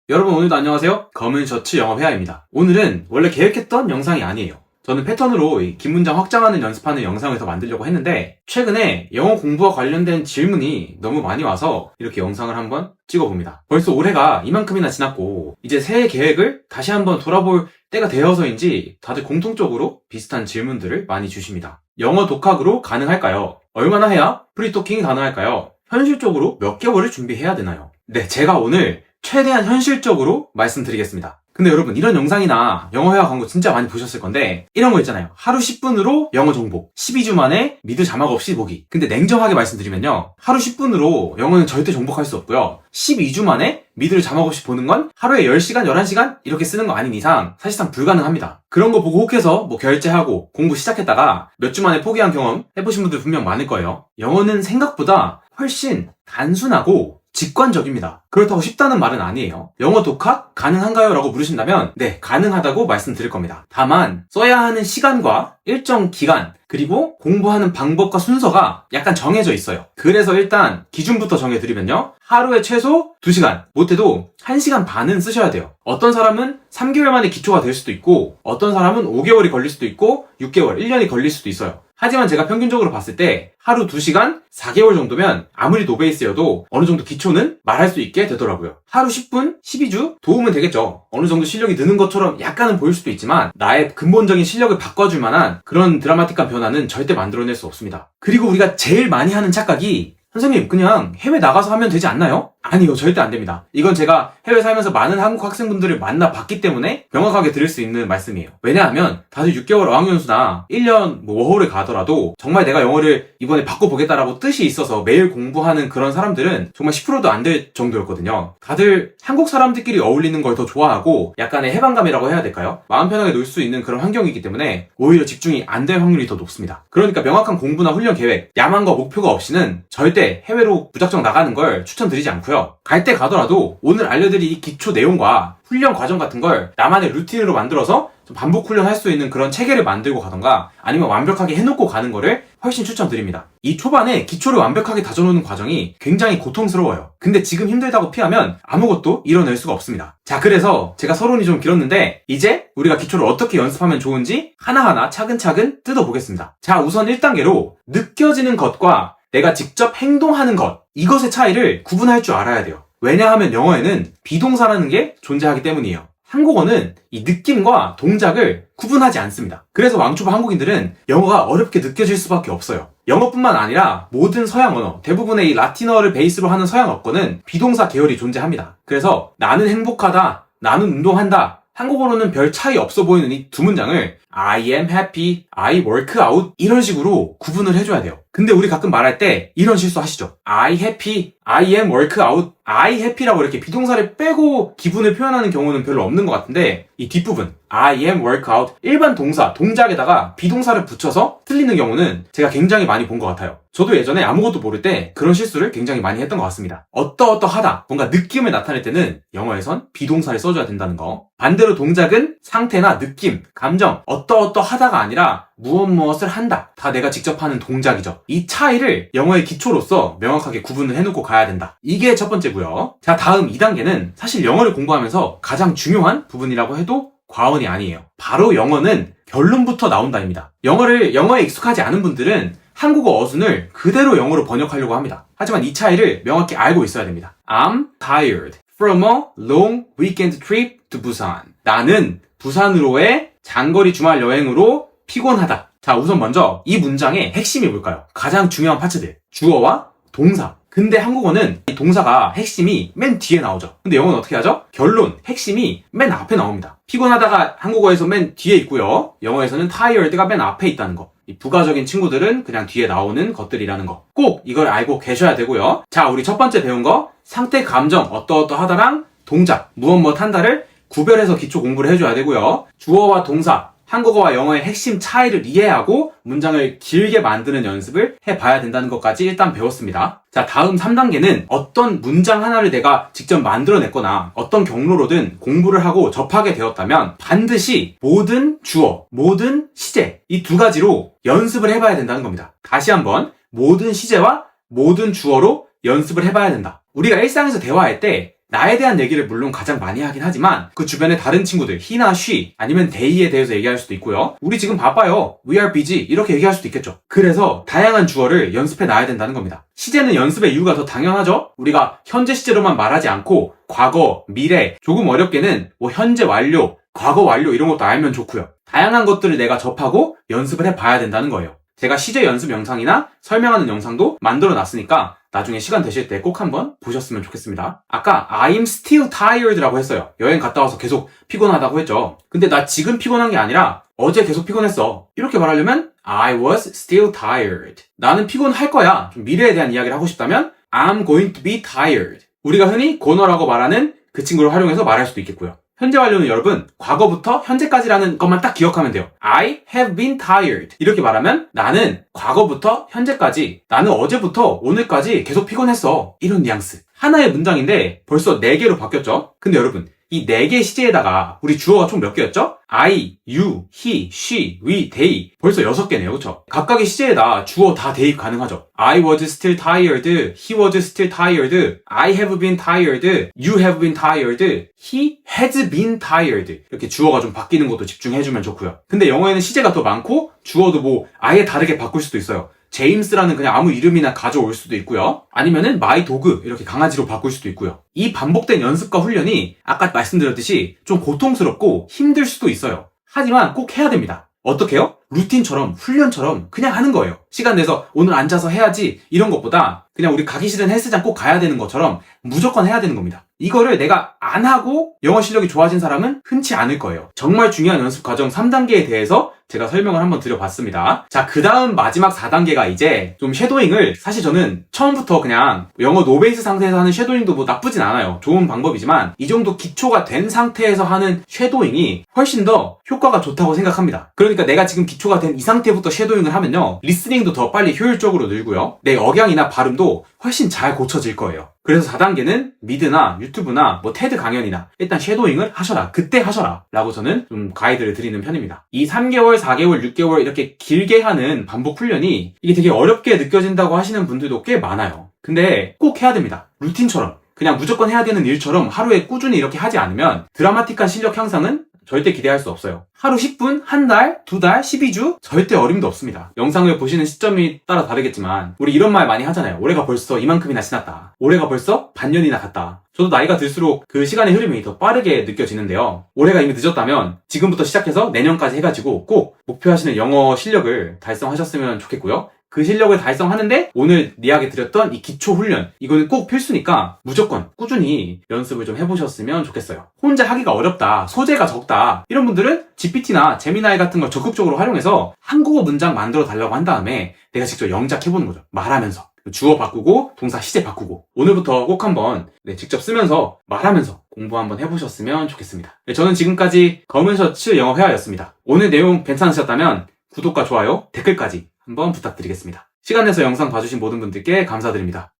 여러분 오늘도 안녕하세요. 검은 셔츠 영어회화입니다. 오늘은 원래 계획했던 영상이 아니에요. 저는 패턴으로 이 긴 문장 확장하는 연습하는 영상을 더 만들려고 했는데 최근에 영어 공부와 관련된 질문이 너무 많이 와서 이렇게 영상을 한번 찍어봅니다. 벌써 올해가 이만큼이나 지났고 이제 새해 계획을 다시 한번 돌아볼 때가 되어서인지 다들 공통적으로 비슷한 질문들을 많이 주십니다. 영어 독학으로 가능할까요? 얼마나 해야 프리토킹이 가능할까요? 현실적으로 몇 개월을 준비해야 되나요? 네, 제가 오늘 최대한 현실적으로 말씀드리겠습니다. 근데 여러분 이런 영상이나 영어회화 광고 진짜 많이 보셨을 건데 이런 거 있잖아요. 하루 10분으로 영어 정복, 12주 만에 미드 자막 없이 보기. 근데 냉정하게 말씀드리면요, 하루 10분으로 영어는 절대 정복할 수 없고요, 12주 만에 미드를 자막 없이 보는 건 하루에 10시간, 11시간 이렇게 쓰는 거 아닌 이상 사실상 불가능합니다. 그런 거 보고 혹해서 결제하고 공부 시작했다가 몇 주 만에 포기한 경험 해보신 분들 분명 많을 거예요. 영어는 생각보다 훨씬 단순하고 직관적입니다. 그렇다고 쉽다는 말은 아니에요. 영어 독학 가능한가요? 라고 물으신다면 네, 가능하다고 말씀드릴 겁니다. 다만 써야 하는 시간과 일정 기간 그리고 공부하는 방법과 순서가 약간 정해져 있어요. 그래서 일단 기준부터 정해드리면요, 하루에 최소 2시간, 못해도 1시간 반은 쓰셔야 돼요. 어떤 사람은 3개월 만에 기초가 될 수도 있고 어떤 사람은 5개월이 걸릴 수도 있고 6개월, 1년이 걸릴 수도 있어요. 하지만 제가 평균적으로 봤을 때 하루 2시간, 4개월 정도면 아무리 노베이스여도 어느 정도 기초는 말할 수 있게 되더라고요. 하루 10분, 12주 도움은 되겠죠. 어느 정도 실력이 느는 것처럼 약간은 보일 수도 있지만 나의 근본적인 실력을 바꿔줄 만한 그런 드라마틱한 변화는 절대 만들어낼 수 없습니다. 그리고 우리가 제일 많이 하는 착각이 선생님 그냥 해외 나가서 하면 되지 않나요? 아니요, 절대 안 됩니다. 이건 제가 해외 살면서 많은 한국 학생분들을 만나봤기 때문에 명확하게 드릴 수 있는 말씀이에요. 왜냐하면 다들 6개월 어학연수나 1년 워홀을 가더라도 정말 내가 영어를 이번에 바꿔보겠다라고 뜻이 있어서 매일 공부하는 그런 사람들은 정말 10%도 안 될 정도였거든요. 다들 한국 사람들끼리 어울리는 걸 더 좋아하고 약간의 해방감이라고 해야 될까요? 마음 편하게 놀 수 있는 그런 환경이기 때문에 오히려 집중이 안 될 확률이 더 높습니다. 그러니까 명확한 공부나 훈련 계획, 야망과 목표가 없이는 절대 해외로 무작정 나가는 걸 추천드리지 않고요. 갈 때 가더라도 오늘 알려드릴 이 기초 내용과 훈련 과정 같은 걸 나만의 루틴으로 만들어서 좀 반복 훈련할 수 있는 그런 체계를 만들고 가던가 아니면 완벽하게 해놓고 가는 거를 훨씬 추천드립니다. 이 초반에 기초를 완벽하게 다져놓는 과정이 굉장히 고통스러워요. 근데 지금 힘들다고 피하면 아무것도 이뤄낼 수가 없습니다. 자, 그래서 제가 서론이 좀 길었는데 이제 우리가 기초를 어떻게 연습하면 좋은지 하나하나 차근차근 뜯어보겠습니다. 자, 우선 1단계로 느껴지는 것과 내가 직접 행동하는 것, 이것의 차이를 구분할 줄 알아야 돼요. 왜냐하면 영어에는 비동사라는 게 존재하기 때문이에요. 한국어는 이 느낌과 동작을 구분하지 않습니다. 그래서 왕초보 한국인들은 영어가 어렵게 느껴질 수밖에 없어요. 영어뿐만 아니라 모든 서양 언어, 대부분의 이 라틴어를 베이스로 하는 서양 어권은 비동사 계열이 존재합니다. 그래서 나는 행복하다, 나는 운동한다, 한국어로는 별 차이 없어 보이는 이 두 문장을 I am happy, I work out 이런 식으로 구분을 해줘야 돼요. 근데 우리 가끔 말할 때 이런 실수 하시죠. I happy, I am work out, I happy라고 이렇게 비동사를 빼고 기분을 표현하는 경우는 별로 없는 것 같은데 이 뒷부분 I am work out, 일반 동사, 동작에다가 비동사를 붙여서 틀리는 경우는 제가 굉장히 많이 본 것 같아요. 저도 예전에 아무것도 모를 때 그런 실수를 굉장히 많이 했던 것 같습니다. 어떠어떠하다, 뭔가 느낌을 나타낼 때는 영어에선 비동사를 써줘야 된다는 거. 반대로 동작은 상태나 느낌, 감정, 어떠어떠하다가 아니라 무엇을 한다. 다 내가 직접 하는 동작이죠. 이 차이를 영어의 기초로서 명확하게 구분을 해놓고 가야 된다. 이게 첫 번째고요. 자, 다음 2단계는 사실 영어를 공부하면서 가장 중요한 부분이라고 해도 과언이 아니에요. 바로 영어는 결론부터 나온다입니다. 영어에 익숙하지 않은 분들은 한국어 어순을 그대로 영어로 번역하려고 합니다. 하지만 이 차이를 명확히 알고 있어야 됩니다. I'm tired from a long weekend trip to Busan. 나는 부산으로의 장거리 주말 여행으로 피곤하다. 자, 우선 먼저 이 문장의 핵심이 뭘까요? 가장 중요한 파트들. 주어와 동사. 근데 한국어는 이 동사가 핵심이 맨 뒤에 나오죠. 근데 영어는 어떻게 하죠? 결론, 핵심이 맨 앞에 나옵니다. 피곤하다가 한국어에서 맨 뒤에 있고요. 영어에서는 tired가 맨 앞에 있다는 거. 이 부가적인 친구들은 그냥 뒤에 나오는 것들이라는 거. 꼭 이걸 알고 계셔야 되고요. 자, 우리 첫 번째 배운 거, 상태, 감정, 어떠어떠하다랑 동작, 무엇 한다를 구별해서 기초 공부를 해줘야 되고요. 주어와 동사, 한국어와 영어의 핵심 차이를 이해하고 문장을 길게 만드는 연습을 해봐야 된다는 것까지 일단 배웠습니다. 자, 다음 3단계는 어떤 문장 하나를 내가 직접 만들어냈거나 어떤 경로로든 공부를 하고 접하게 되었다면 반드시 모든 주어, 모든 시제 이 두 가지로 연습을 해봐야 된다는 겁니다. 다시 한번 모든 시제와 모든 주어로 연습을 해봐야 된다. 우리가 일상에서 대화할 때 나에 대한 얘기를 물론 가장 많이 하긴 하지만 그 주변의 다른 친구들, he나 she 아니면 they에 대해서 얘기할 수도 있고요. 우리 지금 바빠요. We are busy 이렇게 얘기할 수도 있겠죠. 그래서 다양한 주어를 연습해 놔야 된다는 겁니다. 시제는 연습의 이유가 더 당연하죠. 우리가 현재 시제로만 말하지 않고 과거, 미래, 조금 어렵게는 뭐 현재 완료, 과거 완료 이런 것도 알면 좋고요. 다양한 것들을 내가 접하고 연습을 해봐야 된다는 거예요. 제가 시제 연습 영상이나 설명하는 영상도 만들어 놨으니까 나중에 시간 되실 때 꼭 한번 보셨으면 좋겠습니다. 아까 I'm still tired라고 했어요. 여행 갔다 와서 계속 피곤하다고 했죠. 근데 나 지금 피곤한 게 아니라 어제 계속 피곤했어. 이렇게 말하려면 I was still tired. 나는 피곤할 거야. 좀 미래에 대한 이야기를 하고 싶다면 I'm going to be tired. 우리가 흔히 gona라고 말하는 그 친구를 활용해서 말할 수도 있겠고요. 현재 완료는 여러분 과거부터 현재까지라는 것만 딱 기억하면 돼요. I have been tired 이렇게 말하면 나는 과거부터 현재까지, 나는 어제부터 오늘까지 계속 피곤했어. 이런 뉘앙스. 하나의 문장인데 벌써 4개로 바뀌었죠. 근데 여러분 이 4개의 시제에다가 우리 주어가 총 몇 개였죠? I, you, he, she, we, they 벌써 6개네요. 그쵸? 각각의 시제에다 주어 다 대입 가능하죠. I was still tired, he was still tired, I have been tired, you have been tired, he has been tired 이렇게 주어가 좀 바뀌는 것도 집중해주면 좋고요. 근데 영어에는 시제가 더 많고 주어도 뭐 아예 다르게 바꿀 수도 있어요. 제임스라는 그냥 아무 이름이나 가져올 수도 있고요. 아니면은 my dog 이렇게 강아지로 바꿀 수도 있고요. 이 반복된 연습과 훈련이 아까 말씀드렸듯이 좀 고통스럽고 힘들 수도 있어요. 하지만 꼭 해야 됩니다. 어떻게 해요? 루틴처럼 훈련처럼 그냥 하는 거예요. 시간 내서 오늘 앉아서 해야지 이런 것보다 그냥 우리 가기 싫은 헬스장 꼭 가야 되는 것처럼 무조건 해야 되는 겁니다. 이거를 내가 안 하고 영어 실력이 좋아진 사람은 흔치 않을 거예요. 정말 중요한 연습 과정 3단계에 대해서 제가 설명을 한번 드려봤습니다. 자, 그 다음 마지막 4단계가 이제 좀 쉐도잉을, 사실 저는 처음부터 그냥 영어 노베이스 상태에서 하는 쉐도잉도 뭐 나쁘진 않아요. 좋은 방법이지만 이 정도 기초가 된 상태에서 하는 쉐도잉이 훨씬 더 효과가 좋다고 생각합니다. 그러니까 내가 지금 기초가 된 이 상태부터 쉐도잉을 하면요, 리스닝도 더 빨리 효율적으로 늘고요, 내 억양이나 발음도 훨씬 잘 고쳐질 거예요. 그래서 4단계는 미드나 유튜브나 뭐 테드 강연이나 일단 쉐도잉을 하셔라. 그때 하셔라. 라고 저는 좀 가이드를 드리는 편입니다. 이 3개월, 4개월, 6개월 이렇게 길게 하는 반복 훈련이 이게 되게 어렵게 느껴진다고 하시는 분들도 꽤 많아요. 근데 꼭 해야 됩니다. 루틴처럼. 그냥 무조건 해야 되는 일처럼 하루에 꾸준히 이렇게 하지 않으면 드라마틱한 실력 향상은 절대 기대할 수 없어요. 하루 10분, 한 달, 2달, 12주 절대 어림도 없습니다. 영상을 보시는 시점이 따라 다르겠지만 우리 이런 말 많이 하잖아요. 올해가 벌써 이만큼이나 지났다. 올해가 벌써 반년이나 갔다. 저도 나이가 들수록 그 시간의 흐름이 더 빠르게 느껴지는데요. 올해가 이미 늦었다면 지금부터 시작해서 내년까지 해가지고 꼭 목표하시는 영어 실력을 달성하셨으면 좋겠고요. 그 실력을 달성하는데 오늘 이야기 드렸던 이 기초 훈련, 이거는 꼭 필수니까 무조건 꾸준히 연습을 좀 해보셨으면 좋겠어요. 혼자 하기가 어렵다, 소재가 적다 이런 분들은 GPT나 제미나이 같은 걸 적극적으로 활용해서 한국어 문장 만들어 달라고 한 다음에 내가 직접 영작해보는 거죠. 말하면서 주어 바꾸고 동사 시제 바꾸고 오늘부터 꼭 한번 직접 쓰면서 말하면서 공부 한번 해보셨으면 좋겠습니다. 저는 지금까지 검은 셔츠 영어 회화였습니다. 오늘 내용 괜찮으셨다면 구독과 좋아요, 댓글까지 한번 부탁드리겠습니다. 시간 내서 영상 봐주신 모든 분들께 감사드립니다.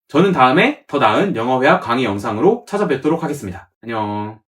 저는 다음에 더 나은 영어 회화 강의 영상으로 찾아뵙도록 하겠습니다. 안녕.